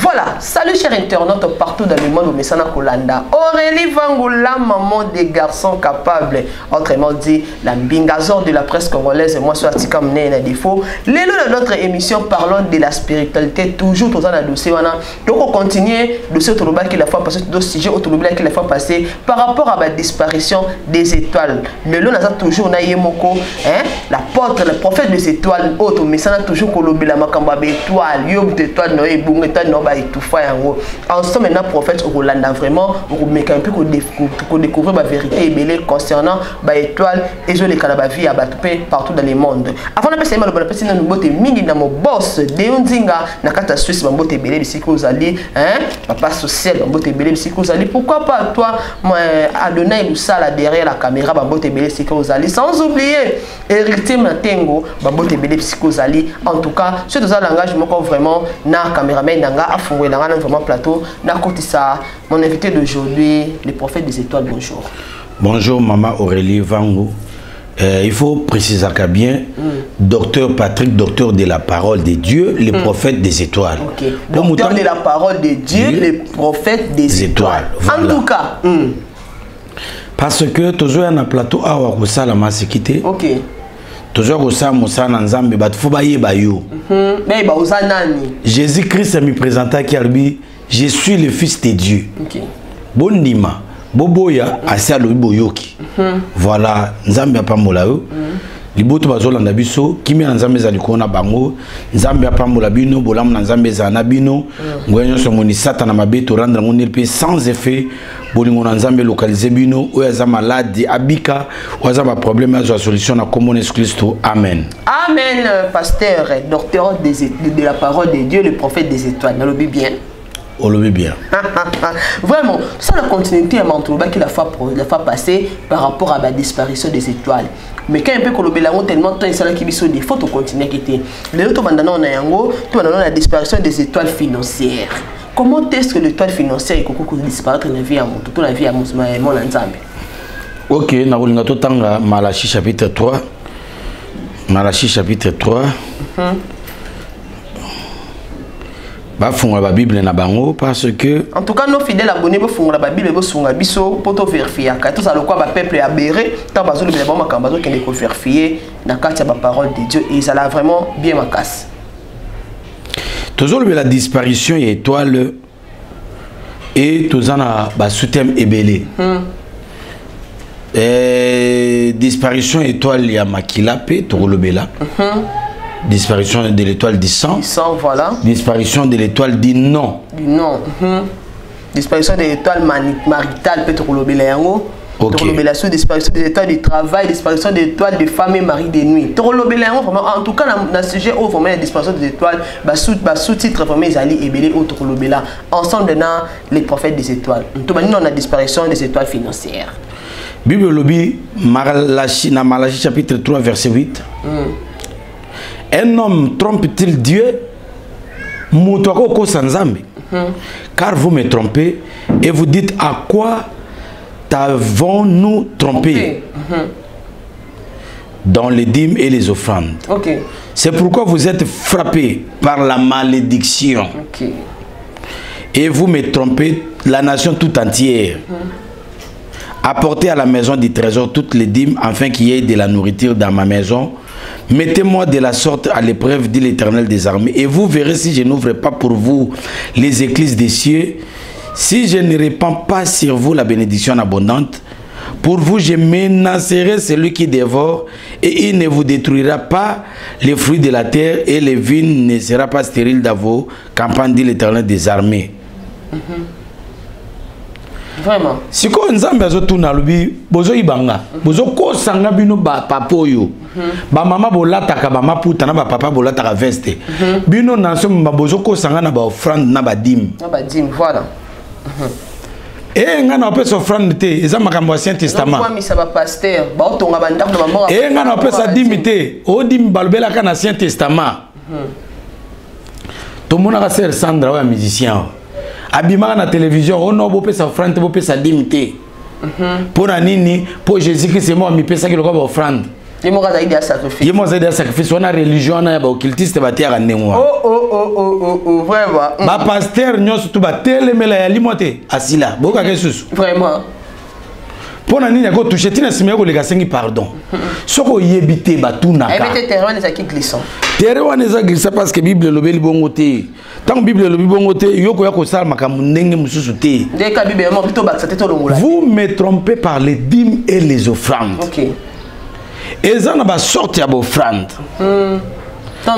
Voilà, salut chers internautes partout dans le monde, au Messana Kolanda. Aurélie Vangoula, maman des garçons capables, autrement dit, la bingazor de la presse congolaise, moi, je suis comme né, défaut. Les dans notre émission, parlons de la spiritualité, toujours dans un dossier. Donc, on continue de ce tournoi qui la fois passé, de ce sujet au tournoi qui la fois passé, par rapport à la disparition des étoiles. Mais là, on a toujours Nayemoko, l'apôtre, le prophète des étoiles, autre, mais ça n'a toujours colobé la macamba étoile, yob d'étoile, noé, boum, étoile, non, et tout fait en haut. Ensemble, maintenant, prophète au Rolanda, vraiment, on met un peu qu'on découvre la vérité et belé concernant l'étoile et je les calabavi à batouper partout dans le monde. Avant de passer, on a passé dans le botte mini dans mon boss, Deonzinga, Nakata Suisse, mon botte belé, ici que vous allez, papa social, mon botte belé, ici que vous allez. Pourquoi pas toi, moi, Adonai Moussala derrière la caméra, mon botte belé, ici que vous allez. Sans oublier, héritier Matengo, mon botte belé, ici que vous allez. En tout cas, ce deux langage, moi, vraiment, na caméraman, nanga, afoué, nanga, vraiment plateau, na côté ça, mon invité d'aujourd'hui, le prophète des étoiles, bonjour. Bonjour, maman Aurélie Vango. Il faut préciser qu'à bien, docteur Patrick, docteur de la parole de Dieu, le prophète des étoiles. Ok. Docteur de la parole de Dieu, le prophète des étoiles. Voilà. En tout cas. Parce que toujours un plateau à Wakusa la maséquité. Ok. Toujours Wakusa Moussa Nanzambe, bat Foubaye Bayou. Mais Baouzanani. Jésus-Christ me présenta qui a dit, je suis le fils de Dieu. Ok. Bondima. Boboya asia lo boyoki. Voilà, Nzambe apambola yo. Liboto bazolanda biso, kimi Nzambe za likona bango, Nzambe apambola bino, bolam Nzambe za na bino. Ngoyenyo so moni satana mabeto rendre ngoni pe sans effet. Bolingo Nzambe localiser bino, oya za malade abika, oya za ba problème ya solution na comme Christo. Amen. Amen, pasteur, docteur de la parole de Dieu, le prophète des étoiles. Dans le bien. On le veut bien. Vraiment, ça la continuité à Mantouba qui la fois passée par rapport à la disparition des étoiles. Mais quand un peu qu'on tellement de temps, il qui sont des fautes au continent qui était. Les autres maintenant on a yango, tout maintenant la disparition des étoiles financières. Comment est-ce que l'étoile financière est beaucoup disparaître dans la vie à mon toute la vie à mon Nzambe? Ok, na rolinga to tanga Malachi chapitre 3. Malachi chapitre 3. Ba fonga la Bible na bango parce que en tout cas nos fidèles abonnés bo fonga la Bible bo songa biso poto vérifier ka tout ça le quoi ba peuple abéré tant bazo le ba makambazo qui ne ko vérifier na carte ba parole de Dieu et ça l'a vraiment bien ma casse. Toujours la disparition et étoile et tout ça na ba sous-thème ébélé. Disparition étoile ya makila pe to le bela. Disparition de l'étoile du sang. Voilà. Disparition de l'étoile du non. Du non. Disparition de l'étoile maritale, peut-être disparition des étoiles du travail, disparition des étoiles de femmes et mari de nuit. En tout cas, dans ce sujet, où vraiment la disparition des étoiles, sous-titre vraiment ils allaient ébélé au Torolobela. Ensemble, dans les prophètes des étoiles. Nous avons la disparition des étoiles financières. Bible lobby, Malachi chapitre 3, verset 8. Un homme trompe-t-il Dieu? Car vous me trompez et vous dites à quoi t'avons-nous trompé? Dans les dîmes et les offrandes. C'est pourquoi vous êtes frappés par la malédiction. Et vous me trompez, la nation tout entière. Apportez à la maison du trésor toutes les dîmes afin qu'il y ait de la nourriture dans ma maison. Mettez-moi de la sorte à l'épreuve, dit l'Éternel des armées, et vous verrez si je n'ouvre pas pour vous les écluses des cieux, si je ne répands pas sur vous la bénédiction abondante. Pour vous, je menacerai celui qui dévore, et il ne vous détruira pas les fruits de la terre, et les vignes ne seront pas stériles dans vos campagnes, dit l'Éternel des armées. Vraiment. Si ko nzambe azotuna lobi bozo ibanga bozo ko sanga bino ba papoyo ba mama bolataka ba maputa na ba papa bolataka veste bino nanso ba bozo ko sanga na ba offrande na ba dim voilà. Et ngana opesa offrande te eza makambo ya Ancien Testament kwa misa ba pasteur ba otonga ba ndako na mama et ngana opesa dim te o dim balbela kana Ancien Testament to mona ka ser Sandra wa musicien abimaka na télévision on a beau sa offrande beau sa limité pour nini pour Jésus Christ c'est moi mi pesa ki lokaba offrande Les mots zaidi ya sacrifice. Les mots zaidi ya sacrifice. On a religion na ba occultiste ba tiara ndengwa. Oh vraiment. Ba pasteur nyos tu ba telemela ya limote asila. Boka kesusu. Vraiment. Pour nani ya ko toucher tina simeko le gasengi pardon. Soko yebite batuna ka. Ebite terrain les qui glissant. Terrain les glissant parce que Bible lobeli bongo te. Tant Bible lobi bongo te yoko ya ko sala makambo ndenge mususu te. Dès que Bible mo plutôt baksa te to longola. Vous me trompez par les dîmes et les offrandes. OK. Et ça n'a pas sorti à offrande.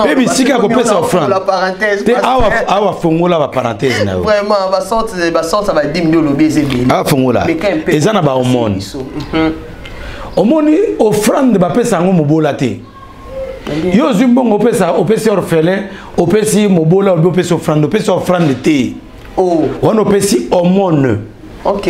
Baby si ka ko pesa offrande. La parenthèse. Awa fongola la parenthèse na. Vraiment va sortir ça va 10 millions lobi ezebeli. Ah fongola. Et ça n'a pas omoni. Omoni offrande ba pesa ngo mobola te. Yo zimbongo opesa orphelin, opesi mobola opesi offrande te. Oh. On opesi omone. OK.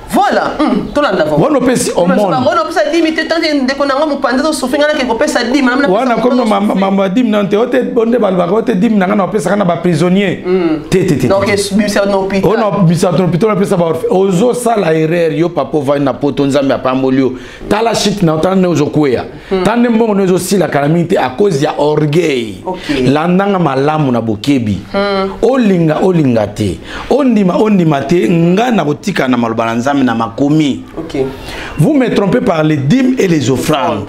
Voilà, tout le monde. On opesi omone. On opesa limite tant de konanga mupanda sofinga na ke opesa dim na. Wana comme mama dim na te ote bonde balba ote dim na opesa kana ba prisonnier. Te. Donc bisa no hôpital. On bisa no hôpital opesa ba ozo sala erreur yo papa va na poto nzambe apambolio. Tala shit na otane ozokuya. Tande mbongo nozo sila calamité à cause ya orgueil. Landanga malamu na bokebi. Olinga te. Ondima te ngana botika na malobana nzambe na makomi. OK. Vous me trompez par les dîmes et les offrandes.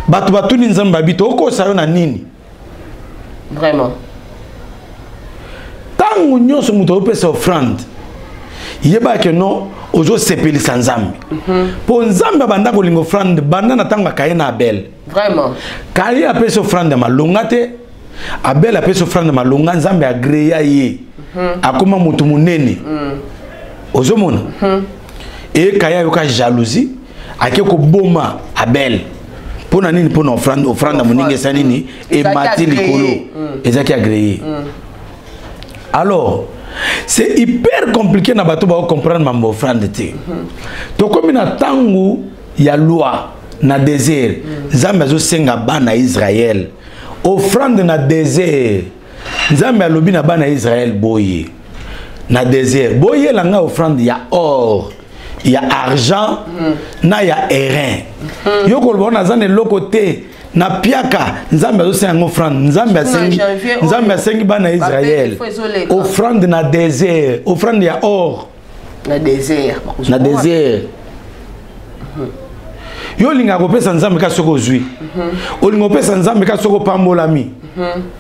Batu ni nzambe babito oko sayo na nini? Vraiment. Tangu nyonso muto opesa offrande. Yeba ke no ozo sepeli sa nzambe. Po nzambe banda ko lingo offrande banda na tangu kaena Abel. Vraiment. Kali apesa offrande malonga te. Abel apesa offrande malonga nzambe agreya ye. Akoma mutu munene. Ozomona. Et kaya yoka jalousie ake ko boma Abel. Pona nini pona offrande moninge sanini et mati likolo. Ezaki agréé. Alors, c'est hyper compliqué na bato ba comprendre mambo offrande te. To comme na tangu ya loi na désert, Nzambe azo senga bana Israël. Offrande na désert. Nzambe alobi na bana Israël boye. Na désert. Boye langa offrande ya or. Il y a argent, na ya airain. Yoko lo na zane lokote na piaka nzambe zo senga offrande nzambe asengi bana Israël. Offrande na désert, offrande ya or. Na désert. Na désert. Yo linga ko pesa nzambe ka soko zui. Olinga pesa nzambe ka soko pambolami.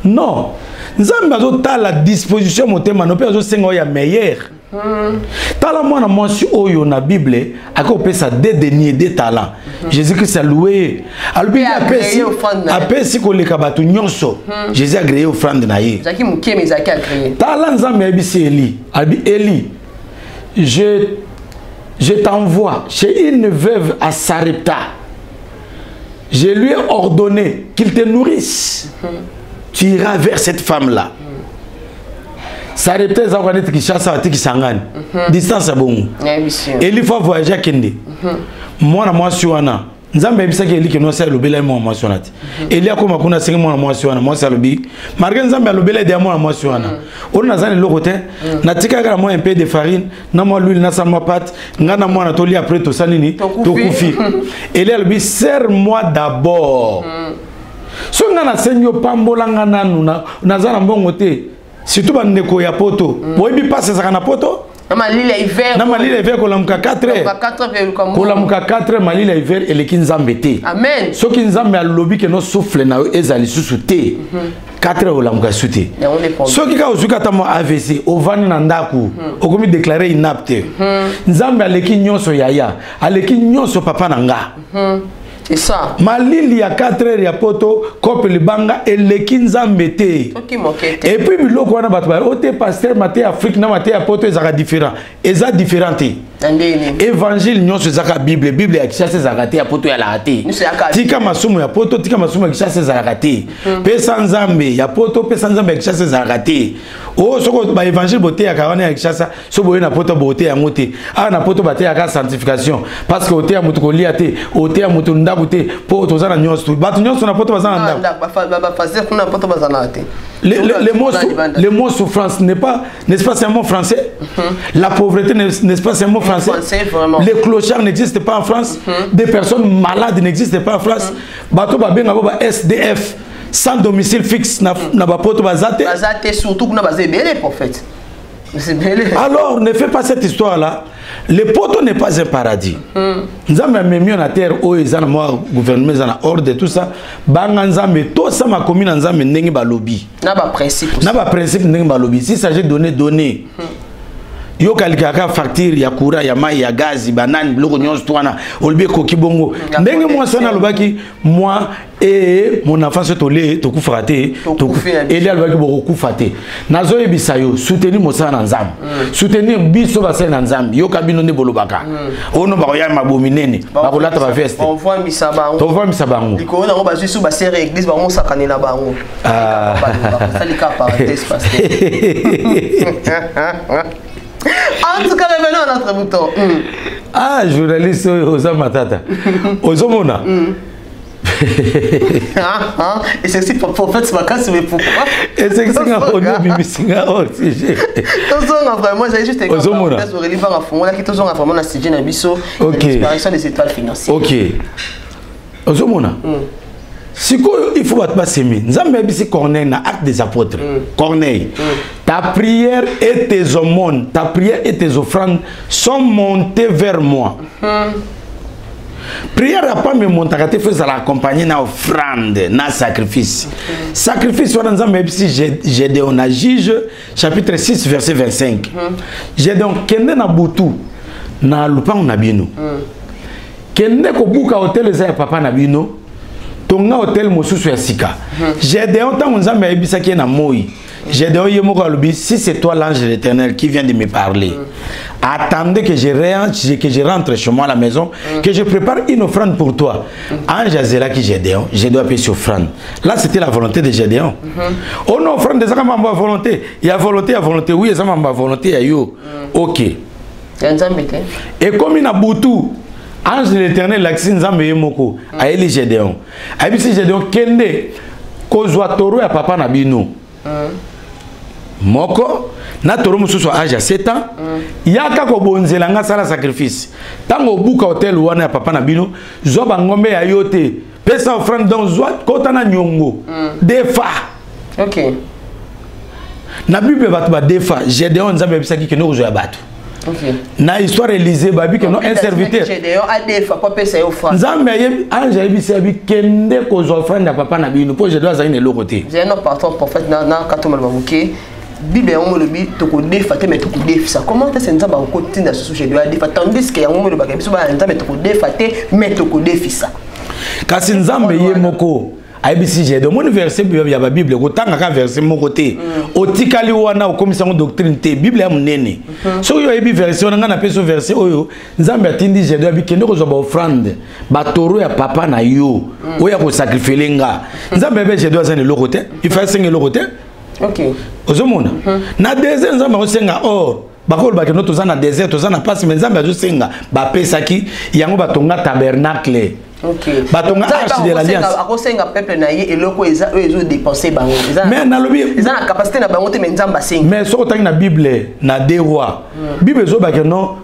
Non. Nzambe azo ta la disposition motema no pe azo senga ya meilleur. Tala mwana mwasi oyo na Bible akopesa des deniers des talents. Jésus-Christ a loué. Albi apesi koleka batu nyonso. Jésus a agréé offrande na ye. Zaki mukeme zaki agréé. Tala nzambe abisi Eli. Albi Eli. Je t'envoie chez une veuve à Sarepta. Je lui ai ordonné qu'il te nourrisse. Tu iras vers cette femme-là. Sarepta za kwanete Kishasa watiki Sangani. Distance bongo. Eli faut voyager à Kende. Mwana mwasi wana. Nzambe ebisaki Eli ke no sa lobela mwana mwasi wana. Eli akoma kuna sengi mwana mwasi wana, mwasi alobi. Marga nzambe alobela de mwana mwasi wana. Ona zane lokote na tika kala mo un peu de farine, na mo l'huile na sa mo pâte, ngana mwana toli après to sanini, to kufi. Eli alobi serre-moi d'abord. So ngana senyo pambola ngana na zana mbongo te. Surtout bandeko ya poto. Boyebi passe ça na poto. Na malila hiver. Na malila hiver ko la muka 4 heures. Ko la muka 4 heures malila hiver eleki nzambe te. Amen. Soki nzambe alobi ke no souffle na ezali susu te. 4 heures la muka sute. Soki ka ozuka tamo AVC ovani na ndaku okomi déclarer inapte. Nzambe aleki nyonso yaya, aleki nyonso papa nanga. C'est ça. Malili ya 4 heures ya poto kope libanga eleki nzambe te. Et puis biloko wana bato ba ote pasteur maté Afrique na maté ya poto ezaka différent. Eza différenté. Évangile nyonso ezaka Bible ya Kishasa ezaka te ya poto ya la te. Tika masumu ya poto tika masumu ya Kishasa ezaka te. Pesa nzambe ya poto pesa nzambe ya Kishasa ezaka te. Oh soko ba évangile boté ya kawana ya Kishasa so boye na poto boté ya ngote. Ah na poto baté ya ka sanctification parce que oté ya mutu ko lia te, oté ya mutu te po tozana nyonso batu nyonso na poto bazana ndako ba fazer kuna poto bazana te. Le mot souffrance n'est pas, n'est-ce pas, c'est un mot français. La pauvreté, n'est-ce pas, c'est un mot français. Les clochards n'existent pas en France. Des personnes malades n'existent pas en France. Bato ba benga ba SDF sans domicile fixe na ba poto bazate. Bazate surtout na bazé belé prophète. Alors ne fais pas cette histoire là. Le poteau n'est pas un paradis. Nous avons mis en terre où ils ont moi gouvernement ils ont ordre tout ça. Banganzambe tout ça ma commune nzambe n'engi ba lobby. Na ba principe. Na ba principe n'engi ba lobby. Si s'agit de donner. Yo kalikaka facture ya courant ya mai ya gaz banane biloko nyonso twana olbe koki bongo ndenge moi sana lobaki moi et mon enfant se tolé to kufate to eli alobaki boko kufate nazo yebisa yo soutenir mosana nzambe soutenir biso basana nzambe yo kabino ne bolobaka ono ba ya mabominene ba kolata ba veste on voit misabango to voit misabango likolo na ba su ba serre église ba mo sakane na bango ça les cas parenthèse pasteur. En tout cas, revenons à notre bouton. Ah, journaliste, Oza Matata. Ozomona. Et c'est pour prophète ce matin, mais pourquoi? Et c'est que c'est un peu de Bibisinga. Vraiment, j'ai juste un peu de relevant à fond. Là, qui tous ont vraiment la CG Nabiso. L'expiration des étoiles financières. Ok. Ozomona. Si il faut pas s'aimer. Nous avons dit Corneille dans l'acte des apôtres. Corneille, ta prière et tes aumônes, ta prière et tes offrandes sont montées vers moi. Prière n'a pas me monté à faire l'accompagner dans offrande, dans sacrifice. Sacrifice, nous avons dit Gédéon, Juge, chapitre 6, verset 25. Gédéon, kende na butu, na lupango na bino. Kende ko buka hotel za papa na bino. Tonga hotel mosusu ya sika. Gédéon tant nzambe ayebisa ki na moi. Gédéon yemoko alobi si c'est toi l'ange de l'Éternel qui vient de me parler. Attendez que je rentre chez moi à la maison, que je prépare une offrande pour toi. Ange azela ki Gédéon, je dois payer offrande. Là c'était la volonté de Gédéon. On offrande des ma volonté, il y a volonté, oui, ça ma volonté ya yo. OK. Et comme il a boutou ange de l'Éternel l'axi nzambe yemoko aeli Gédéon. Abisi Gédéon kende kozwa toro ya papa na bino. Moko na toro mususu âge à 7 ans. Yaka ko bonzela nga sala sacrifice. Tango buka hotel wana ya papa na bino, zo ba ngombe ya yote. Pesa offrande donc zo kota na nyongo. Defa. OK. Na Bible batu ba defa, Gédéon nzambe bisaki keno zo ya batu. Okay. Na histoire Élysée babi que non un serviteur nzambe ange ayebisi abi kende kozwa offrande ya papa na bino po je dois azali na eloko te. J'ai un partant prophète na katoma bamuke Bible yango lobi toko defa te mais toko defisa. Comment est-ce nzambe ko tinda susu je dois defa tandis que yango lobi biso ba nzambe toko defa te mais toko defisa. Kasi nzambe ye moko ayebisi Gédéon mon verset ya ba Bible ko tanga ka verset moko te otikali wana okomisa ngo doctrine te Bible ya munene so yo yebi version nga na peso verset oyo nzambe atindi Gédéon abikende ko zo ba offrande ba toro ya papa na yo oya ko sacrifier nga nzambe be Gédéon azane loko te il faut senga loko te. OK ozomona na désert nzambe ko senga or bakolo ba keno tozana désert tozana passe mais nzambe azo senga ba pesaki yango batonga tabernacle. OK. Batonga arche de l'alliance. Akosenga peuple na ye eloko eza ezo dépenser bango. Mais na lobi eza na capacité na bango te mais nzamba senga. Mais so tangi na Bible na deux rois. Bible zo ba keno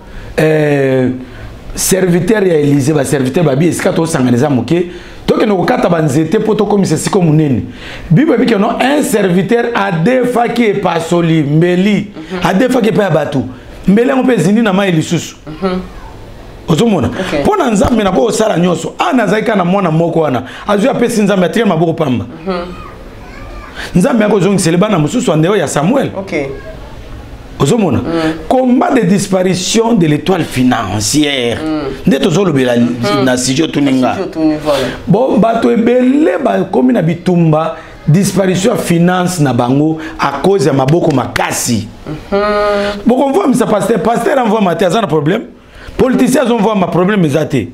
serviteur ya Élysée ba serviteur ba bi esika to sanganiza moke. To keno ko kata banzete poto komisa siko munene. Bible bi keno un serviteur a deux fois qui est pas soli mbeli. A deux fois qui pas batu. Mbeli ngo pe zindi na mai lisusu. Ozomona pona nzambe na ko sala nyoso ana zaika na mwana moko wana azu ya pesi nzambe atia maboko pamba nzambe yako zongi selebana mususu andeo ya Samuel. OK ozomona combat de disparition de l'étoile financière ndeto zolobela na sijo tuninga bon bato ebele ba komi na bitumba disparition finance na bango à cause ya maboko makasi bon on voit ça pasteur envoie matin ça un problème. Politiciens ont vu ma problème exacté.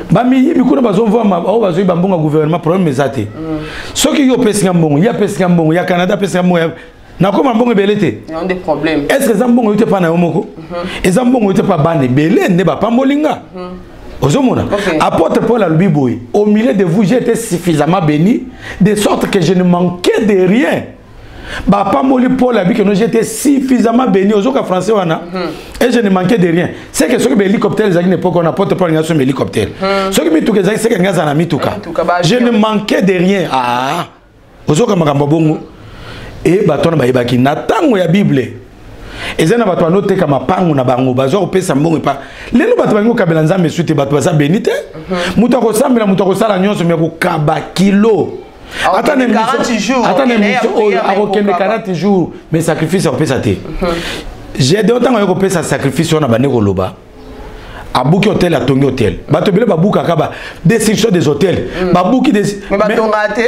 Bami bikuna bazonvoa ma o bazoyi bambonga gouvernement problème exacté. Ce qui yo pesi ngambongo, ya pesi ngambongo, ya Canada pesi ngambongo. Na ko mambongo belete. Il y a des problèmes. Est-ce que zambongo yote pa na yomoko? Et zambongo yote pa bande belé ne ba pambolinga. Apôtre Paul à l'Ubiboui, au milieu de vous, j'ai été suffisamment béni, de sorte que je ne manquais de rien. Pas Moli Paul a dit que j'étais suffisamment béni aux autres français et je ne manquais de rien. C'est que ceux qui ont hélicoptère, les époque on apporte pas un hélicoptère. Ceux qui ont c'est que je ne manquais de rien. Ah, aux autres bongo et baton ba ibaki na tango ya Bible. Et ça n'a pas noté comme pango na bango bazo pesa mbongo pa. Lelo bato bango kabela nzambe suite bato baza bénité. Muto ko sambela muto ko sala nyonso me ko kaba kilo. Attendez 40 jours. Attendez 40 jours mais sacrifice on peut ça. J'ai de autant ko pesa sacrifice on a bané ko loba. Abouki hôtel à Tongi hôtel. Batobele babouka kaba destruction des hôtels. Babouki des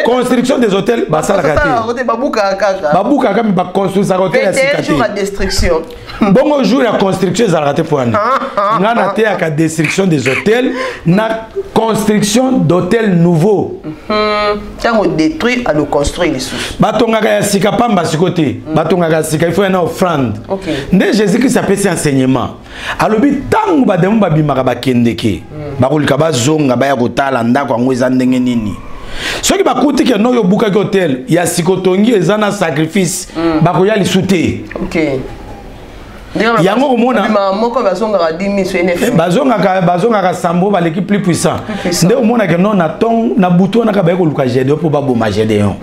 construction des hôtels basa la kate. Babouka kaka mais ba construction hôtel à sikate. La destruction. Bon jour la construction za raté pour ani. Ngana te aka destruction des hôtels na construction d'hôtels nouveaux. Quand on détruit à le construire les sous. Batonga ya sika pamba sikote. Batonga ya sika il faut une offrande. Ndé Jésus qui s'appelle enseignement. Alobi tangu bademu babimaka bakendeke bakolika bazonga baya kotala ndako yango eza ndenge nini soki bakuti ke no yo buka ki hotel ya sikotongi eza na sacrifice bakoya lisute yango komona moko bazongaka 10 bazongaka sambo baleki plus puissant nde omona ke non na ton na butu wana ka baye koluka Gédéon po baboma Gédéon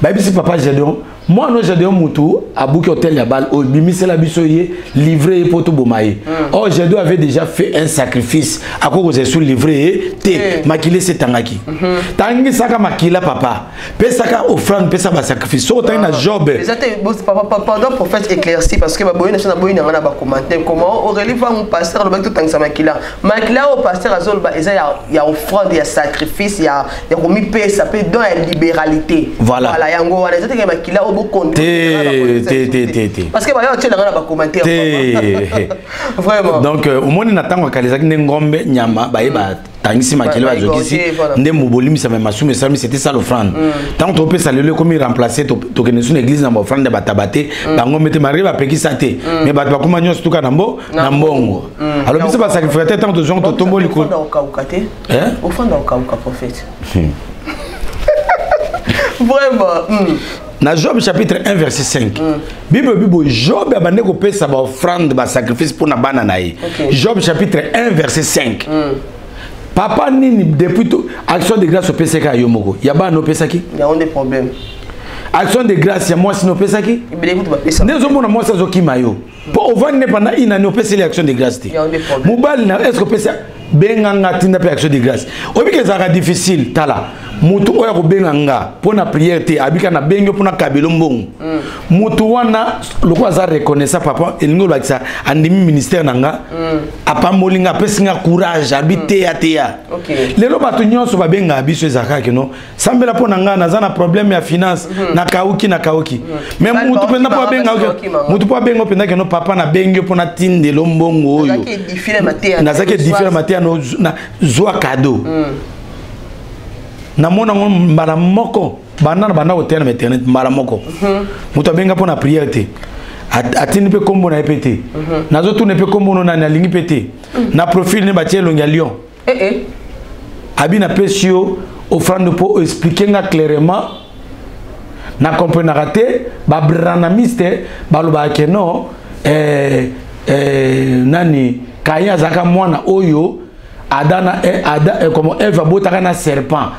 bayebisi papa Gédéon moi no Gédéon mutu abuki hotel ya bal bimisela biso ye livré pour tout bomaye. Oh Gédéon avait déjà fait un sacrifice à cause de sous livré te makile setangaki. Tangi saka makila papa. Pesaka offrande pesa ba sacrifice. So tangi na Job. Exactement papa pendant prophète éclairci parce que ba boyina na boyina na ba commenter comment Aurélie va mon pasteur le bac tout tangi sa makila. Makila au pasteur azol ba eza ya offrande ya sacrifice ya komi pesa pe dans la libéralité. Voilà yango wana eza tangi makila parce que tu as commentaire vraiment donc au moins n'attend que les agnes ngombe nyama baïba tangisi makilo azokisi nde mubolimi ça même assume ça c'était ça l'offrande tant on peut saluer comme il remplacer to kenesu l'église na offrande de batabate bango mete mari ba pekisa te mais ba kuma nyos tuka nambo na mbongo alors bisa ba sacrifier tant de gens to tombo liko offrande au prophète vraiment. Dans Job chapitre 1 verset 5. Bible Job a bandé ko pesa ba offrande ba sacrifice pour na bana nae. Job chapitre 1 verset 5. Papa nini depuis tout action de grâce au PCK yomoko. Ya ba no pesa ki? Il y a des problèmes. Action de grâce ya moi si no pesa ki? Nezo mona moi ça zo ki mayo. Pour on va ne pendant ina no pesa l'action de grâce ti. Mobile na est-ce que pesa benganga tinda pe action de grâce. Obi ke zara difficile tala. Mutu oya ko benganga pona prière te abika na bengo pona kabelo mbongo. Mutu wana lokwa za reconnaître papa elingo bakisa andimi ministère nanga apamolinga pesinga courage habité ya te ya. Lelo batu nyonso ba benga biso ezaka ke no sambela pona nga na zana problème ya finance na kauki mais mutu penda po benga mutu po benga penda ke no papa na bengo pona tinde lombongo oyo na zake diffère matia no na zoa cadeau na mona mbala moko bana hotel internet mbala moko muto benga pona prière te atini pe kombo na epete nazo tourner pe kombo na lingi pete na profil ne batie longa lion abina pesio offrande pour expliquer clairement na comprendre raté ba branamiste baloba ke no nani kaya zaka mwana oyo Adana comme Eve a botaka na serpent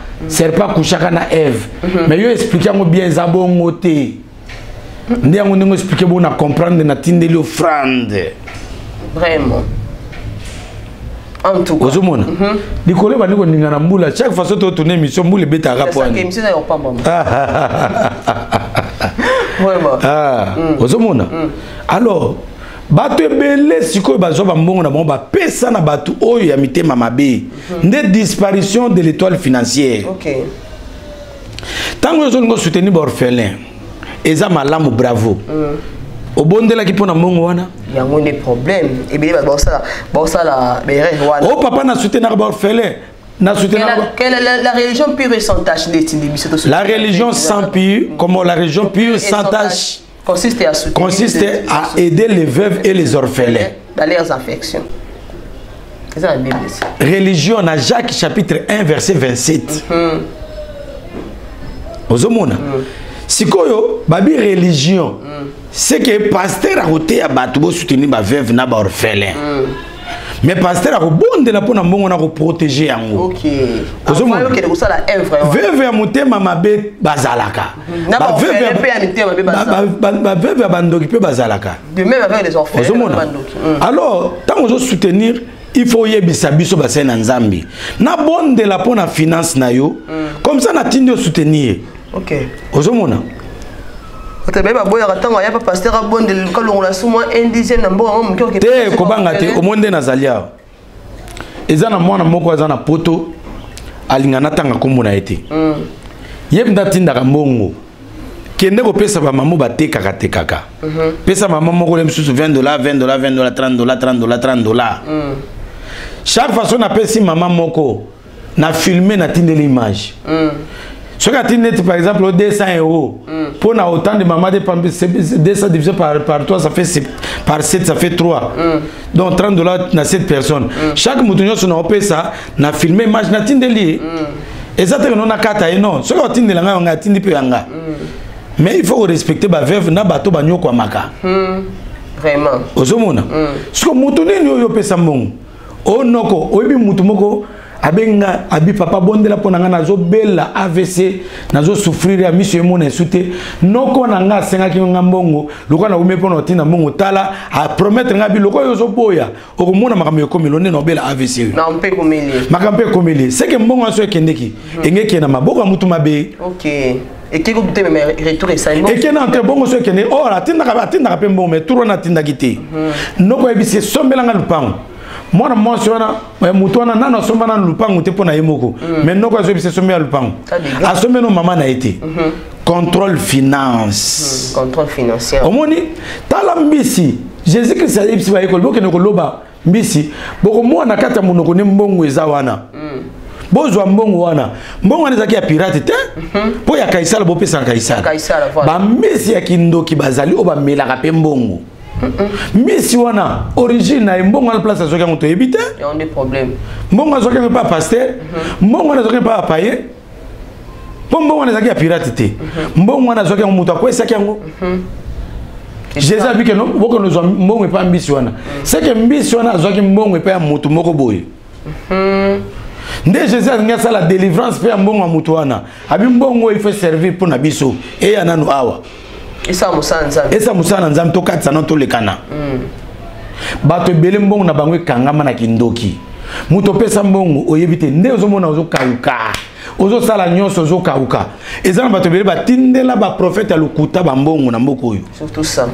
couchaka na Eve mais yo expliquer ngo bien za bongo te ndi ngo ndingo expliquer bon na comprendre na tindeli offrande vraiment en tout cas ozomona dikole ba ndiko ndinga na mbula chaque fois to tourner émission mbule beta rapport ça émission na yo pas maman vraiment ozomona alors bato ebele sikoyo bazwa bambongo na bango bapesa na bato oyo ya mitema mabe nde disparition de l'étoile financière ntango ozolinga soutenir baorphelin eza malamu bravo obondelaki mpo na mbongo wana yango nde problème ebele baosala bere wana o papa na soutenir baorphelin la religion pure et sans tache la religion sans pure comme la religion pure sans tache consiste à aider les veuves et les orphelins dans leurs affections. C'est la Bible. Religion, dans Jacques chapitre 1, verset 27. Ozomona. Sikoyo, babi religion. C'est que pasteur a côté à battre soutenir ma veuve na ba orphelin. Mais pasteur a bonde la pona mbongo na ko protéger yango. OK. Ozomona que de ça la œuvre. Veuve ya mutema mabe bazalaka. Ba veuve pe ya mutema mabe bazalaka. Ba veuve ya bandoki pe bazalaka. De même avec les orphelins. Ozomona. Alors, tant on soutenir il faut yebisa biso ba sena nzambi. Na bonde la pona finance na yo. Comme ça na tindi soutenir. OK. Ozomona. Otebeba boya katanga ya pa pasteur abonde le longola souma un dixième na mboka mo mukyo ke. Te kobanga te omonde na zalia. Eza na mwana moko aza na poto alingana tanga kombo na ete. Yeb ndatinda ka mbongo. Kende ko pesa ba mamu ba tekaka tekaka. Pesa mama moko le msusu $20, $20, $20, $30, $30, $30. Chaque façon na pesi mama moko na filmer na tinde l'image. Ce que tu net par exemple 200 €. Pour na autant de maman de 200 divisé par 3 ça fait par 7 ça fait 3. Donc $30 na 7 personnes. Chaque moutonio sur na pesa na filmer image na tinde li. Exactement na kata et non. Ce que tinde la nga nga tinde pe nga. Mais il faut respecter ba veuve na bato banyo kwa maka. Vraiment. Ozomona. Ce que moutonio yo pesa mbongo. O noko oyebi mutu moko abenga abi papa bondela pona nga nazo bela AVC nazo souffrir ya miso emona esute noko na nga senga ki nga mbongo loko na ume pona otina mbongo tala a promettre nga bi loko yozo boya okomona makambo ekomi londe na bela AVC na mpe komeli makambo komeli c'est que mbongo aso ekendeki engeki na maboko ya mutu mabe. OK. Et qui vous même retour et ça et qui n'a pas bon monsieur qui est oh la tinda ka pe mbongo mais tout na tinda kité noko ebisi sombela nga lupango. Moi, je suis nana somba na lupango te pona yemoko mais noko azo bise somba lupango a somba no mama na été contrôle finance contrôle financier omoni tala mbisi Jésus Christ a dit ba ekolo boke ne koloba mbisi boko mwana kata munoko ne mbongo eza wana bozwa mbongo wana mbongo wana ezaki ya pirate te po ya kaisala bo pesa kaisala ba mbisi ya kindoki bazali oba melaka pe mbongo. Misi wana origine na mbongo na place azoka moto ebite il y a des problèmes mbongo azoka pas pasteur mbongo azoka pas paye mbongo azoka ya pirate te mbongo azoka moto akwesa kyango Jésus a dit que non boko nous mbongo pas mbisi wana c'est que mbisi wana azoka mbongo pas moto moko boye nde Jésus a ngasa la délivrance pe mbongo moto wana abi mbongo il faut servir pour na biso et ya nanu awa. Esa musana nzambe to katsa no to lekana. Bato bele mbongo na bango kangama na kindoki. Muto pesa mbongo oyebite nde ozomona ozokauka. Ozo sala nyonso ozokauka. Ezana bato bele batindela ba prophète ya lukuta ba mbongo na mboko oyo. Surtout ça.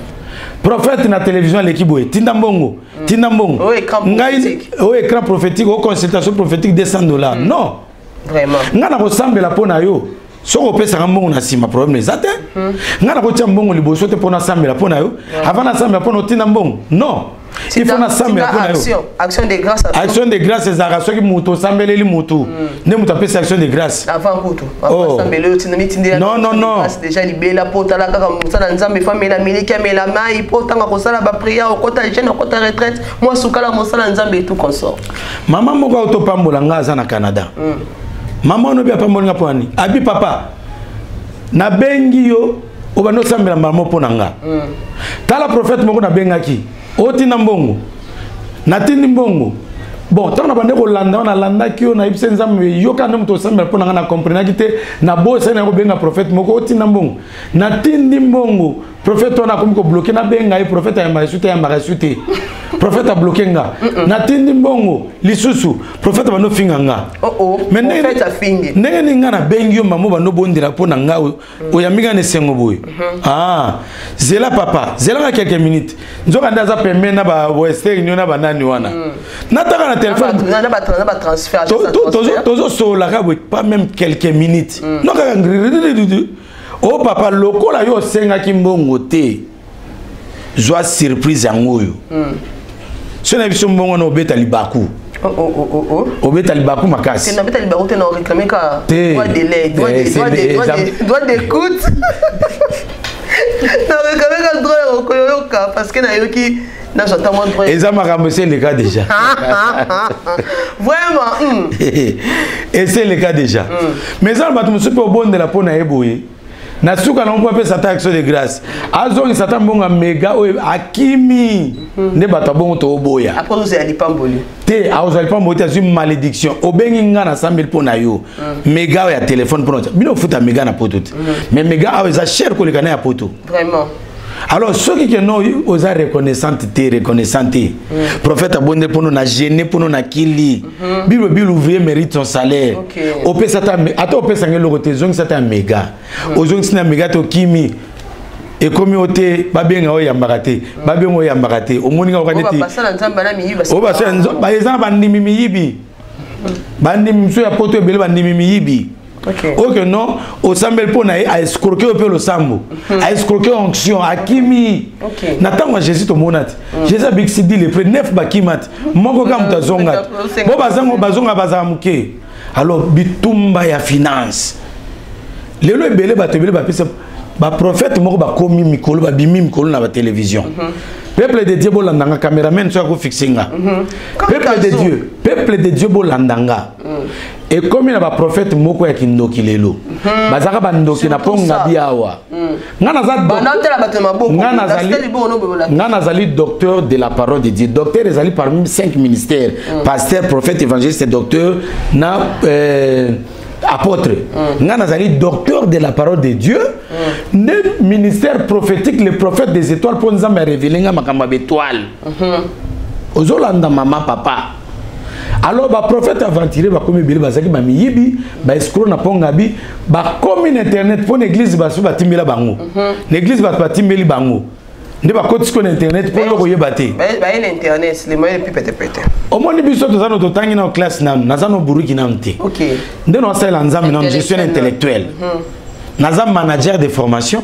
Prophète na télévision l'équipe tinda mbongo, tinda mbongo. Ngai o écran prophétique o consultation prophétique $200. Non. Vraiment. Ngana ko sambela pona yo. Soko pesa mbongo na sima problème ezate ngana ko tia mbongo liboso te pona sambela pona yo avant na sambela pona otina mbongo non il faut na sambela pona yo action de grâce ezaka soki muto sambeleli mutu ne muto pesa action de grâce avant kutu sambela yo tina mitinde non déjà libela pota la kaka musala nzambe famela miliki amela mai pota nga kosala ba prière okota jeune okota retraite moi sukala musala nzambe et tout consort maman moko autopambola nga za na Canada. Maman no bia pambolinga poni abi papa na bengi yo obano sambela mamo ponanga tala prophète moko na bengaki otina mbongo na tindi mbongo bon tana bande ko landa na landa ki yo na ibse nzambe yo kana mto sambela ponanga na comprendre ki te na bosa na ko benga prophète moko otina mbongo na tindi mbongo prophète on a comme ko bloquer na benga e prophète ya mbarasute prophète a bloqué nga na tindi mbongo lisusu prophète bano finga nga mais prophète a fingi ndenge nga na bengi yo mamo bano bondira pona nga o yamiga ne sengo boy zela papa zela ka quelques minutes nzoka ndaza pembe na ba western na banani wana nataka na téléphone na ba transfert tozo sola ka pas même quelques minutes non ka oh papa lokola yo senga ki mbongo te joie surprise yangoyo ce n'est pas mbongo na obeta libaku obeta libaku makasi c'est na obeta libaku te na réclamer ka droit d'écoute quand même droit parce que nayoki na j'entends mon droit. Et ça m'a ramassé le cas déjà. Vraiment. Et c'est le cas déjà. Mais ça va me super bon de la peau na eboye. Na suka na on peut ça action de grâce. Azon ça tambonga méga akimi ne bata bon to boya. Après vous allez pas mboli. Te azali pas mboti c'est une malédiction. Obengi ngana 100,000 pour na yo. Méga ya téléphone pour nous. Bino futa méga na poto. Mais méga a ça cher ko le kana ya poto. Vraiment. Alors ceux qui non aux a reconnaissante prophète abonné pour nous na gêné pour nous na kili bible ouvrier mérite son salaire au peut ça attends au peut ça ngelo côté zong ça un méga aux zong sina méga to kimi et communauté babenga o yambakate babenga o yambakate o moninga o kaneti o ba ça ba exemple bandimi miyibi bandimi mso ya poto ebele bandimi miyibi. Ok non, au sambel pona a escroqué au peu le sambo, a escroqué onction, a kimi. N'attends moi Jésus to monat. Jésus a dit le prix 9 bakimat. Moko kam ta zongat. Bo bazonga bazamuke. Alors bitumba ya finance. Lelo ebele batebele ba pesa ba prophète moko ba komi mikolo ba bimi mikolo na ba télévision. Peuple de Dieu bolandanga caméraman soit ko fixinga. Peuple de Dieu bolandanga. Et comme il y a un prophète moko ya kindoki lelo. Bazaka bandoki na ponga biawa. Ngana zali docteur de la parole de Dieu. Docteur ezali parmi 5 ministères. Pasteur, prophète, évangéliste, docteur na apôtre. Ngana zali docteur de la parole de Dieu. Le ministère prophétique, le prophète des étoiles pour nous révéler nga makamba étoile. Ozolanda mama papa. Alors ba prophète aventuré ba komi bele bazaki ba miyibi ba escroc na pongabi ba komi internet pour l'église ba su ba timbela bango. L'église ba timbeli bango. Nde ba koti ko internet pour ko yebate. Ba internet les moyens plus pété. Au moins biso to zano to tangi na classe na zano buruki na mte. OK. Nde no sala nzambe na gestion intellectuelle. Nazam manager de formation.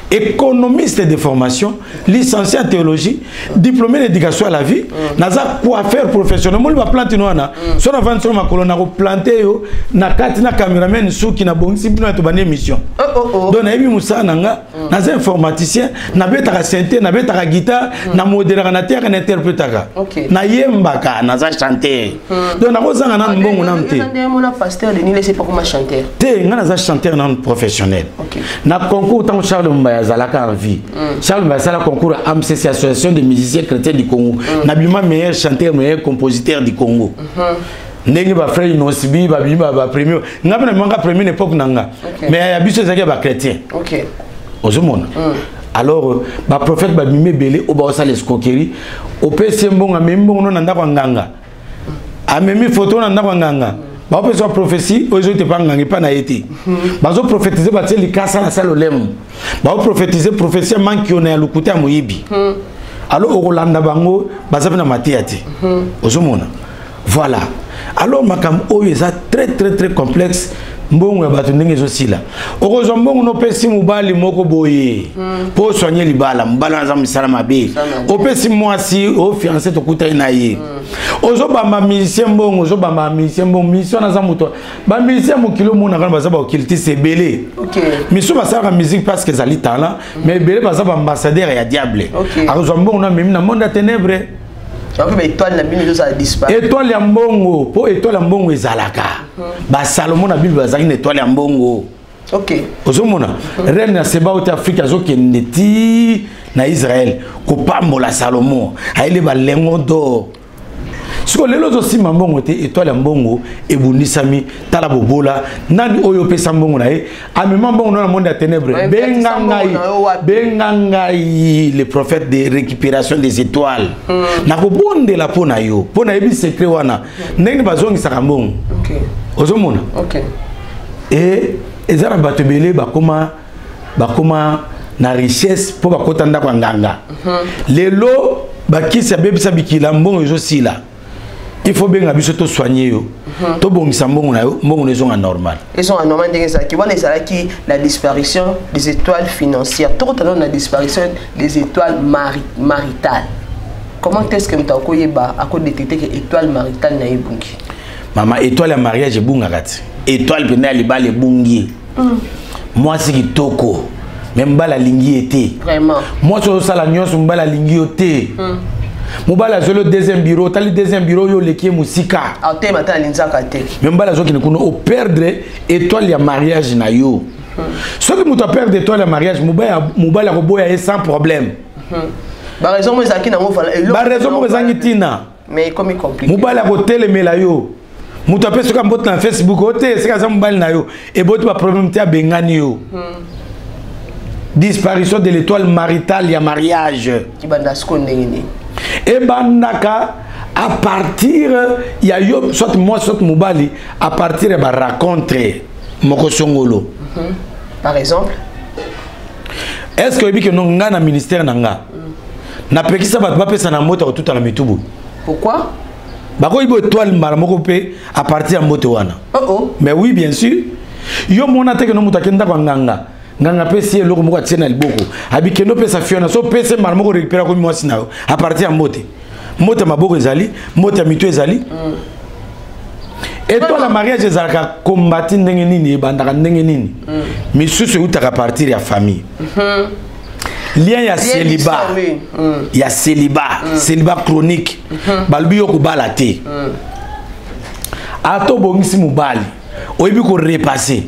Économiste de formation, licencié en théologie, diplômé d'éducation à la vie, naza coiffeur professionnel. Moi, je vais planter noana. Sur la vente sur ma colonne, je vais planter yo. Na kati na caméraman sou qui na bon si bino to bane mission. Donc na ebi musa nanga, naza informaticien, na betaka synthé, na betaka guitare, na modérateur, na interprétateur. Na yembaka, naza chanteur. Donc na kozanga na mbongo na mte. Na pasteur de ni laisser pas comme chanteur. Te nga naza chanteur non professionnel. Na concours tant Charles Mbaya zalaka en vie. Charles Mbaya sala concours à AMCC, Association des musiciens chrétiens du Congo. Nabima meilleur chanteur, meilleur compositeur du Congo. Ndenge ba frère Inosibi ba bima ba premier. Ngapena manga premier époque nanga. Mais ya biso zaki ba chrétien. OK. Ozomona. Alors ba prophète ba bimé belé o ba sala escroquerie. O pese mbonga mbongo no nanda kwa nganga. Amemi photo nanda kwa nganga. Ba peut soit prophétie aujourd'hui pas ngangi pas na été ba zo prophétiser ba teli kasa na salolem ba prophétiser prophétie manki on a lukuta moyibi alors au Rolanda bango ba zapena matiati ozomona voilà alors makam oyo eza très complexe mbongo ya bato ndenge aussi là okozwa mbongo no pesi mubali moko boye pour soigner libala mbala na misala mabe opesi mwasi o fiancé to kuta na ye ozo bamba musicien mbongo ozo bamba musicien mbongo mission na zamuto ba musicien mo kilo mona kana bazaba okiliti c'est belé mission basala musique parce que zali talent mais belé bazaba ambassadeur ya diable akozwa mbongo na mimi na monde à ténèbres. Étoile na bino ça disparaît. Étoile ya mbongo, po étoile ya mbongo ezalaka. Ba Salomon na Bible bazaki étoile ya mbongo. OK. Ozomona, reine na Seba au Afrique azokende ti na Israël ko pambola Salomon, aile ba lengo d'or. Siko lelo zo sima mbongo te étoile ya mbongo ebundisami tala bobola nani oyo pesa mbongo na ye amema mbongo na monde ya ténèbres bengangai le prophète de récupération des étoiles na ko bonde la pona yo pona ebi secret wana ndenge bazongi saka mbongo. OK. Ozomona. OK. Et ezara batebele bakoma na richesse po bakota ndako nganga. Lelo bakisa bebisa bikila mbongo yo sila. Il faut bien que tu soigner. Tu bongisa mbongo na yo, mbongo les ont normal. Ils sont anormal ndenge ça qui wana qui la disparition des étoiles financières. Tout la disparition des étoiles maritales. Comment est-ce que tu as koyeba à cause détecter que étoile maritale na ebungi? Maman étoile ya mariage bunga kati. Étoile pena libale bungi. Moi c'est kitoko. mais mbala lingi été. Vraiment. Moi sur ça la nyonso mbala lingi oté. Mbala sur le deuxième bureau, t'as le deuxième bureau yo lekie musika. Ah te mata linzaka te. Mais mbala zo qui ne kono au perdre étoile ya mariage na yo. Ce que muto perdre étoile ya mariage mbala roboya sans problème. Ba raison mo ezaki na mo fala. Ba raison mo ezangi tina. Mais comme compliqué. Mbala ko telemela yo. Muto pe soka mbot na Facebook oté c'est ka mbala na yo et bot ba problème te bengani yo. Disparition de l'étoile maritale ya mariage. Ibanda skondengini. Et bandaka à partir il y a yo soit moi soit mobali à partir de rencontrer moko songolo. Par exemple, est-ce que que non nga na ministère nanga na pekisa ba pesa na moto tout à la mitubu. Pourquoi? Bako ibo étoile mara moko pe à partir de moto wana. Mais oui bien sûr. Yo mona te que no muta kenda kwa nganga. Nganga pesi eloko moko tiena liboko. Abikendo pesa fiona so pesa mara moko récupérer ko mwasi na à partir de moto. Moto maboko ezali, moto mito ezali. Et toi la mariage ezalaka combattre ndenge nini bandaka ndenge nini. Mais sous utaka partir ya famille. Lien ya célibat. Ya célibat, célibat chronique. Balbi yo ko balate. Ato bongisi mubali. Oyebi ko repasser.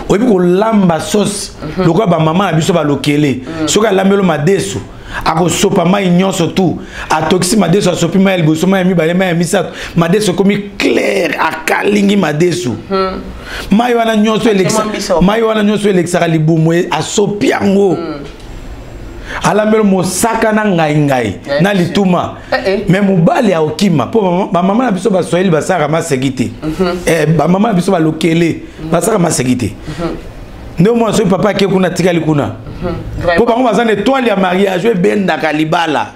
Oyebi ko lamba sauce. Lokwa ba maman na biso ba lokele. Soka lambelo madeso. Ako sopa mai nyonso tout. Atoxi madeso sopi mai elboso mai mi ba mai misato. Madeso komi clair akalingi madeso. Mai wana nyonso elexa. Mai wana nyonso elexa libumu asopi yango. Alambelo mosaka na ngai na lituma mais mobali ya okima po ba mama na biso ba soyeli ba saka ma segite ba mama na biso ba lokele ba saka ma segite ndo mo so papa ke kuna tikali kuna po ba ngoma zane étoile ya mariage benda kalibala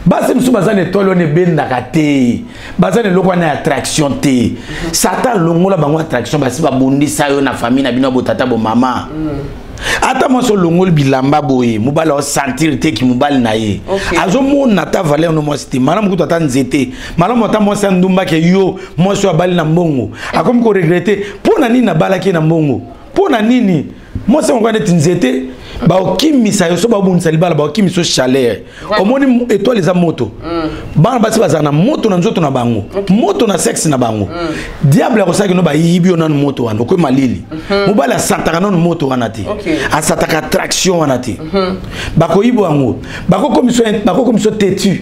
basi msu bazane étoile on benda kate bazane lokwa na attraction te satan longola bango attraction basi ba bondisa yo na famille na bino botata bo mama. Ata mo so longol bilamba boye mobala o sentir te ki mobali na ye azo mona ta valeur no mo cité malam ko tata nzete malam mo ta mo sandumba ke yo mo so abali na mbongo akomi ko regretter pona nini na bala ke na mbongo pona nini mo se ngwa net nzete ba okimisa yo so ba bunisa libala ba okimiso chaleur omoni étoile za moto bana basi bazana moto na nzoto na bango moto na sexe na bango diable ko saki no ba yibi ona moto wana ko malili mobala santaka no moto wana te asataka attraction wana te bako yibo ango bako komiso têtu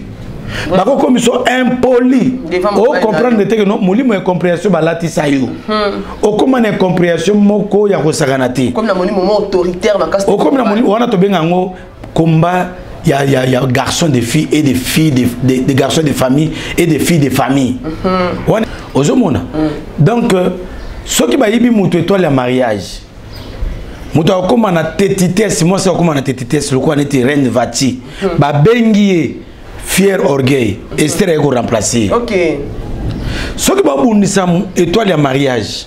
bako komiso impoli o comprendre te que non molimo e compréhension balati sayo o comme na compréhension moko ya ko sakana te comme na molimo autoritaire makasi o comme na molimo wana to benga ngo combat il y a garçons de filles et des filles des garçons de famille et des filles de famille ozomona donc ce qui ba yibi muto étoile ya mariage muto akoma na tétitesse moi c'est akoma na tétitesse le quoi n'était reine vati ba bengié fier orgueil Esther est remplacé. OK. Ce qui va bundisa étoile ya mariage.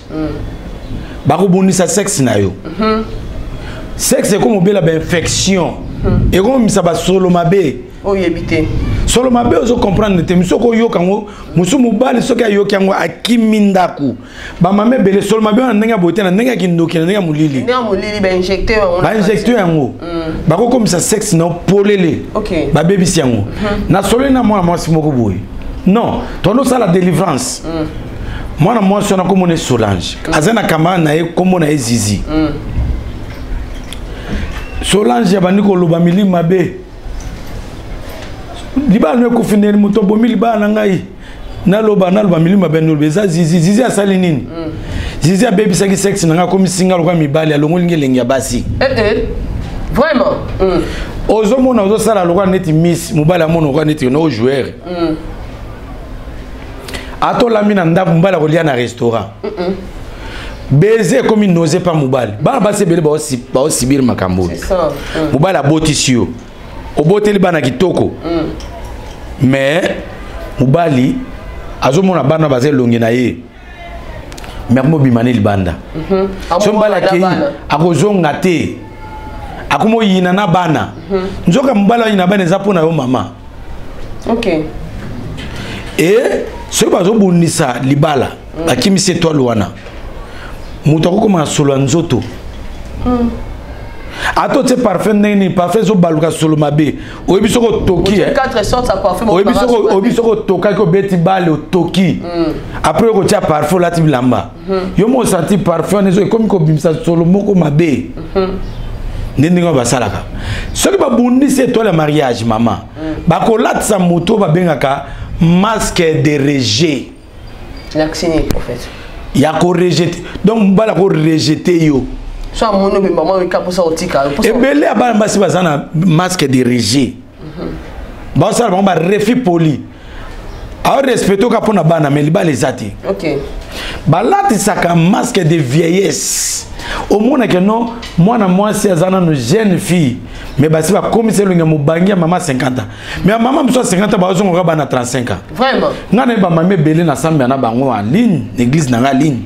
Ba ko bundisa sexe na yo. Sexe comme obela ba infection. Et comme ça ba solo mabe. Oh yebité. Solo mabe ozo comprendre te misoko yo kango musu mubali soka yo kango akimindaku. Ba mame bele solo mabe na ndenge bote na ndenge kindoki na ndenge mulili. Ndenge mulili ba injecteur. Ba injecteur yango. Ba ko comme ça sexe na polele. OK. Ba baby yango. Na solo na moi simoko boy. Non, tono ça la délivrance. Moi na moi sona comme on est Solange. Azana kama na e comme on est Zizi. Solange ya baniko loba mili mabe. Liba no ko finir muto bomi liba na ngai. Na loba mili mabe no beza Zizi asali nini? Zizi a baby saki sexe na comme singa kwa mibali alongo lingelenge ya basi. Vraiment. Ozo mona ozo sala lokwa neti miss mobala mono kwa neti no joueur. Ato la mina ndaku mbala ko lia na restaurant. Baiser comme il n'osait pas mobile. Ba ba se bele ba osibir makambo. C'est ça. Mobala botisio. Oboteli bana kitoko. Mais mobali azo mona bana bazel longi na ye. Mais mo bimani libanda. So mbala ke akozonga te. Akumo yina na bana. Nzoka mbala yina bana zapo na yo mama. OK. Et ce bazo bonisa libala akimisi étoile wana. Mutako koma solo nzoto. Ato te parfum nini parfum zo baluka solo mabe. Oyebi soko toki. 4 sortes ça parfum. Oyebi soko toka ko beti bale toki. Après ko tia parfum la ti bilamba. Yo mo senti parfum nezo comme ko bimsa solo moko mabe. Nini ngo basalaka. Soki ba bundisi étoile ya mariage maman. Ba ko latsa moto ba bengaka masque de rejet. L'accini en fait. Ya ko rejeter. Donc bala ko rejeter yo. Soit mon nom maman oui pour ça otika. Et belé abana basi bazana masque de rejet. Ba ça ba refi poli. A respecto ka pona bana mais liba les ati. OK. Ba lati saka masque de vieillesse. Au monde que non, moi c'est azana no jeune fille. Mais basi ba commissaire lunga mubangia maman 50 ans. Mais maman mso 50 ans ba zo ngaba na 35 ans. Vraiment. Ngana ba mamé belé na sambe na bango en ligne, l'église na nga ligne.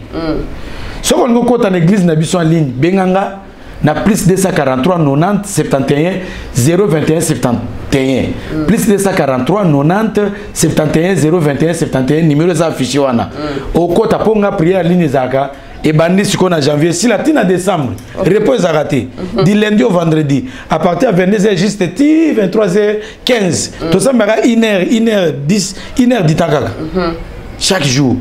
Si on a une l'église na biso en ligne, benganga na plus 243 90 71 021 71 plus 243 90 71 021 71 numéro za affiché wana. Au kota ponga prière ligne zaka et bandi siko na janvier si la tina décembre repose à rater du lundi au vendredi à partir de 22h juste 23h15 tout ça mera 1h10 1h10 chaque jour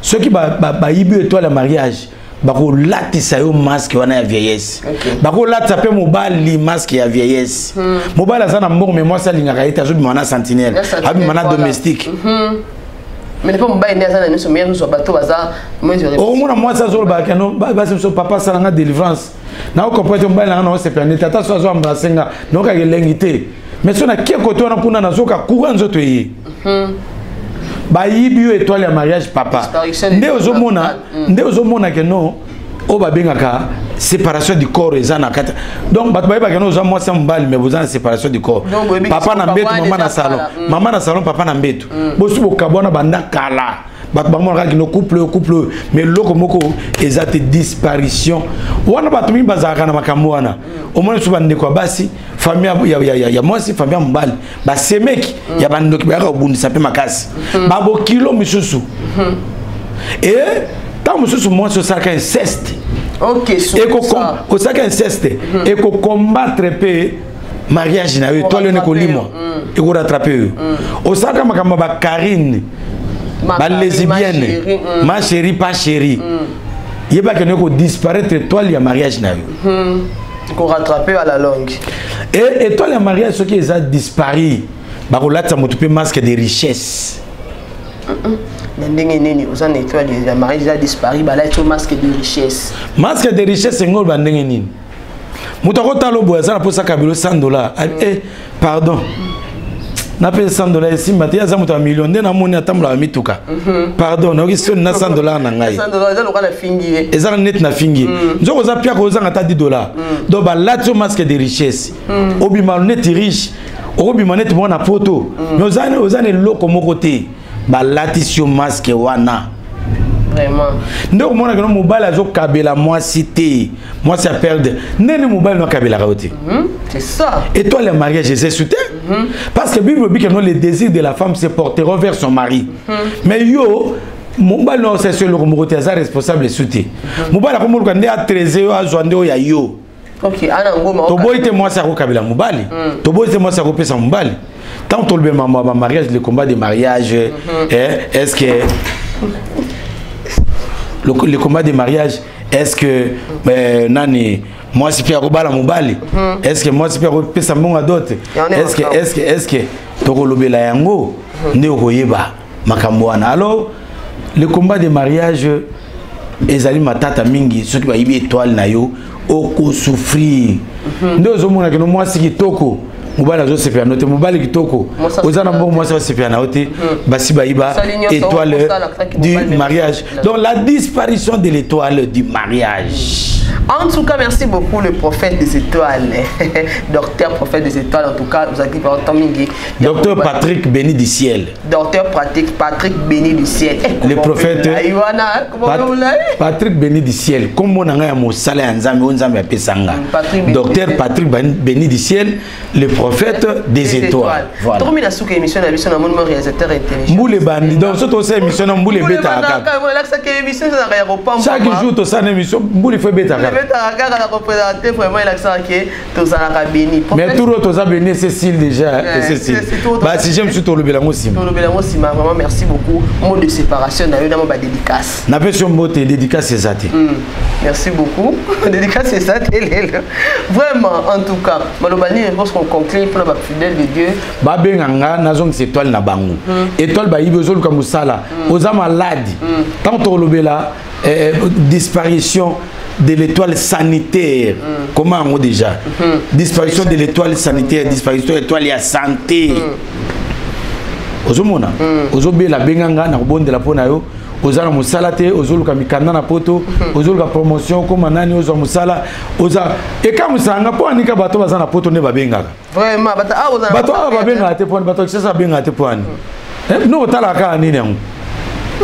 ceux qui ba yibu étoile le mariage bako latisa yo masque wana ya vieillesse bako latisa pe mobali masque ya vieillesse mobali azana mbongo mais moi ça lingaka ita zo bimana sentinelle abi mana domestique mais pas mobali ndazana miso mais nous bateau baza moi je au moins moi ça zo ba kano ba so papa salanga délivrance na ko comprendre mobali na se planète tata so zo embrassenga donc ka lengité mais so na ki côté wana kuna na zo ka courant nzoto yi ba yibi étoile ya mariage papa nde ozomona que non o ba bengaka séparation du corps ezana kata donc ba ba que non zo moi c'est mbali mais vous en séparation du corps papa na mbeto maman na salon papa na mbeto bosu bokabona banda kala bato bamona kaki no couple mais loko moko ezate disparition wana bato mi bazaka na makambo wana omona so bande kwa basi famille ya mwasi famille mbali ba semeki ya bandoki ba ka bundisa pe makasi babo kilo misusu et tant misusu moi so saka inceste OK ko saka inceste et ko combattre pe mariage na yo toi le ne ko limo et ko rattraper o saka makambo ba Karine ba lesbienne ma chérie pas chérie yeba que ne ko disparaître étoile ya mariage na yo qu'on rattraper à la longue et étoile ya mariage ce qui est a disparu ba ko latsa moto pe masque de richesse ndenge nini uzana étoile ya mariage a disparu ba latsa masque de richesse ngol ba ndenge nini moto ko talo boya ça pour ça kabilo $100 pardon na pe $100 ici matia za moto million de na moni atamula mituka pardon na question na $100 na ngai $100 za lokala fingi eza net na fingi nzoko za pia ko za ngata $10 donc ba latio masque de richesse obima net riche obima net mona photo mais ozane loko moko te ba latio masque wana vraiment ndoko mona que no mobile azo kabela moi cité moi ça perdre nene mobile no kabela raoté c'est ça étoile le mariage c'est soutien parce que Bible dit que non les désirs de la femme se porteront vers son mari mais yo mobile no c'est le mokote za responsable soutien mobile ko mo ko ndé a 13 a joindé o ya yo OK ana ngoma to boyite moi ça ko kabela mobile to boyite moi ça ko pesa mobile tant to le mariage le combat de mariage est-ce que le combat de mariage est-ce que nani moi si pierre robala mobali est-ce que moi si pierre pesa mbonga d'autres est-ce que toko lobela yango ne okoyeba makambo wana alors le combat de mariage ezali matata mingi ceux qui ba yibi étoile na yo oko souffrir ndozo mona que no moi si kitoko mobali azo sepia note mobali kitoko ozana mbongo moi ça sepia na ote basi bayiba étoile du mariage donc la disparition de l'étoile du mariage. En tout cas, merci beaucoup le prophète des étoiles, docteur prophète des étoiles. En tout cas, vous avez dit par Tomingi. Docteur Patrick béni du ciel. Docteur Patrick béni du ciel. Le prophète Patrick béni du ciel. Comme on a un mot salé en Zambie, on Zambie pesanga. Docteur Patrick béni du ciel, le prophète des étoiles. Voilà. Trop bien souke émission la mission mon réalisateur intelligent. Moule bandi. Donc surtout cette émission moule bêta. Chaque jour to ça émission moule fait bêta. la représenter vraiment l'accent que tous à la béni. Mais tout le monde a béni Cécile déjà. Cécile. Bah si j'aime surtout le Bélango Sima. Le Bélango Sima, vraiment merci beaucoup. Mot de séparation d'ailleurs dans ma dédicace. N'a pas sur mot de dédicace c'est ça. Merci beaucoup. Dédicace c'est ça. Vraiment en tout cas, malobani je pense qu'on conclut pour la fidèle de Dieu. Ba benganga nazong c'est étoile na bango. Étoile ba ibezolo comme sala. Oza malade. Tant to lobela disparition de l'étoile sanitaire. Comment on déjà disparition de l'étoile sanitaire, disparition de l'étoile ya santé. Ozomona. Ozobela benganga na bonde la pona yo. Ozala musalate, ozoluka mikanda na poto, ozoluka promotion comme nani ozo musala, oza et quand musanga po anika bato bazana poto ne babengaka. Vraiment bato babengaka te poni bato ça benga te poni. No talaka nini yango.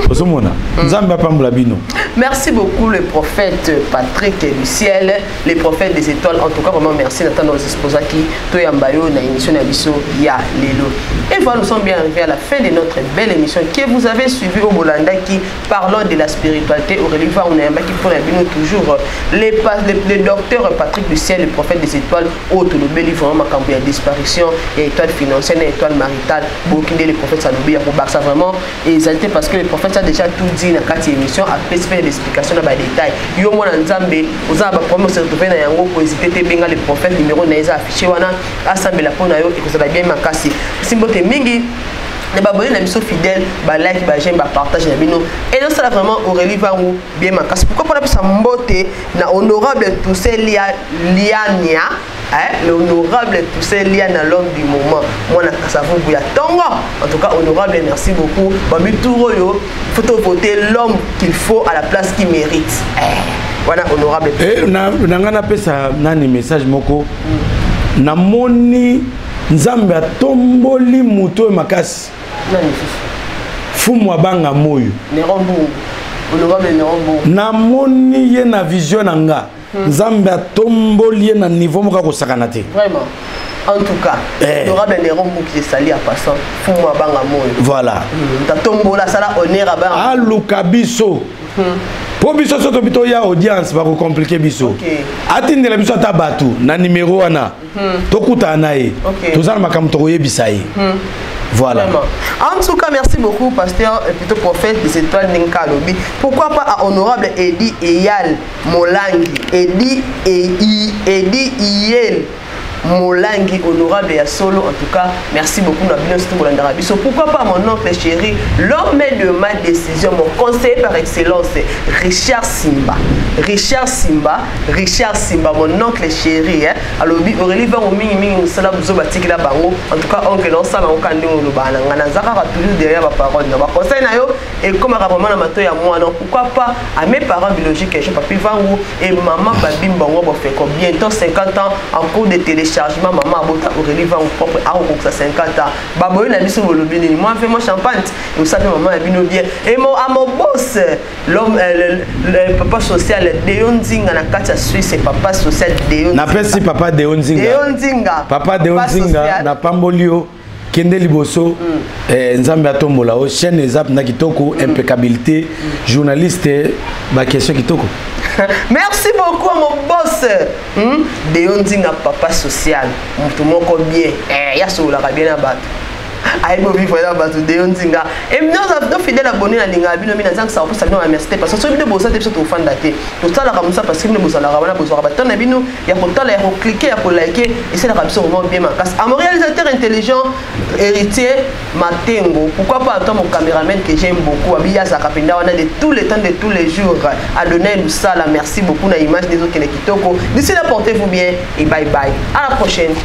Ozomona. Nzamba pambula bino. Merci beaucoup le prophète Patrick du ciel, les prophètes des étoiles. En tout cas, vraiment merci Nathan nos exposants qui toyambayo na émission Nabiso ya lelo. Et voilà, nous sommes bien arrivés à la fin de notre belle émission que vous avez suivi au Bolanda qui parlant de la spiritualité au relief on a qui pour toujours les docteurs Patrick du ciel, les prophètes des étoiles, autres le bel livre vraiment quand il y a disparition, il y a étoile financière, il y a étoile maritale, beaucoup de les prophètes ça nous pour ça vraiment exalté parce que les prophètes ça déjà tout dit dans quatre émissions à l'explication dans les détails. Yo mona nzambe oza ba problème se retrouver na yango ko hésiter te benga les prophètes numéro na eza affiché wana assemble la pona yo et que ça va bien makasi. Simbote mingi ne ba bonne na biso fidèle ba like ba j'aime ba partage na bino et donc ça vraiment Aurélie Vangu bien makasi. Pourquoi pas la pisa mbote na honorable Toussaint Liania l'honorable Toussaint Liana l'homme du moment. Moi na kasavou ya tongo. En tout cas honorable merci beaucoup. Ba mituro yo faut voter l'homme qu'il faut à la place qu'il mérite. Voilà honorable. Et nangana pesa nani message moko. Namoni nzambe atomboli muto makasi. Nani fumu abanga moyo. Nerombu. Honorable Nerombu. Namoni ye na vision nanga. Nzambe atomboli na niveau moka ko sakana te. Vraiment. En tout cas, l'honorable Nerombu qui est sali à passant, fumu abanga moyo. Voilà. Tatombola sala honneur abanga. Aluka biso. Po biso soto bito ya audience ba ko compliquer biso. Atindela biso ata batu na numéro wana. Tokuta nae. Tozana makamto to yebisa ye. Voilà. Vraiment. En tout cas, merci beaucoup, pasteur et plutôt prophète des étoiles Ninka Lobi. Pourquoi pas à honorable Edi Eyal Molangi, Edi Iyel Molangi, honorable et solo. En tout cas, merci beaucoup. Pourquoi pas mon oncle chéri, l'homme de ma décision, mon conseiller par excellence, Richard Simba, mon oncle chéri. Alors, Aurélie va au minimum, ça vous batik la bango. En tout cas, oncle, non, ça, on can dire le banan. On a toujours derrière ma parole. On va conseiller et comme un rapprochement à ma moi, donc pourquoi pas à mes parents biologiques, je papi Vangu et maman Babim Bango, fait bientôt 50 ans en cours de téléchargement. Maman Abota Aurélie Vangu propre à 50 ans. Baboy n'a mis sur le bini. Moi, fais moi champagne. Vous savez, maman a bien bien. Et à mon boss, l'homme, le papa social, Deonzinga, na kacha Suisse, c'est papa social Deonzinga. N'appelle si papa Deonzinga. Papa Deonzinga, na Pambolio. Kende Liboso, Nzambe Atombola, chaîne Ezap na kitoko, impeccabilité, journaliste, ma question kitoko. Merci beaucoup à mon boss. Deonzinga papa social. Tout le monde bien. Ya sola bien à battre. Aïe, vivre là bas de Onzinga. Et nous avons fidèles abonnés à l'Inga, nous avons ça pour ça nous remercier parce que ceux qui nous bossent c'est au fan d'athée. Tout ça là comme ça parce que nous bossons là, on a besoin de bâton et nous il y a pourtant là il faut cliquer, il faut liker et c'est la rapide vraiment bien ma casse. À mon réalisateur intelligent héritier Matengo, pourquoi pas à toi mon caméraman que j'aime beaucoup, Abia Zakapenda, on a de tous les temps de tous les jours à donner nous ça là. Merci beaucoup na image des autres qui kitoko. D'ici là portez-vous bien et bye bye. À la prochaine.